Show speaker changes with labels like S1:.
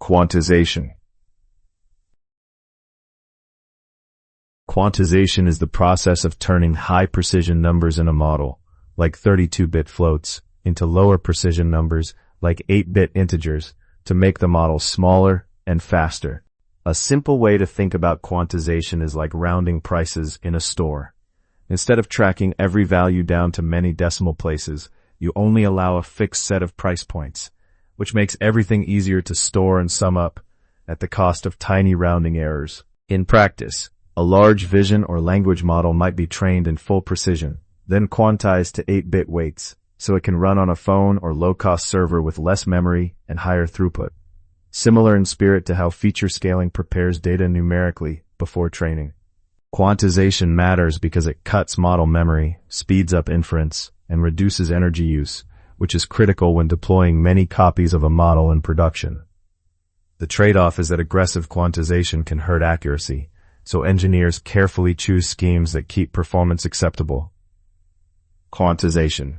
S1: Quantization. Quantization is the process of turning high-precision numbers in a model, like 32-bit floats, into lower precision numbers, like 8-bit integers, to make the model smaller and faster. A simple way to think about quantization is like rounding prices in a store. Instead of tracking every value down to many decimal places, you only allow a fixed set of price points, which makes everything easier to store and sum up at the cost of tiny rounding errors. In practice, a large vision or language model might be trained in full precision, then quantized to 8-bit weights, so it can run on a phone or low-cost server with less memory and higher throughput. Similar in spirit to how feature scaling prepares data numerically before training. Quantization matters because it cuts model memory, speeds up inference, and reduces energy use, which is critical when deploying many copies of a model in production. The trade-off is that aggressive quantization can hurt accuracy, so engineers carefully choose schemes that keep performance acceptable. Quantization.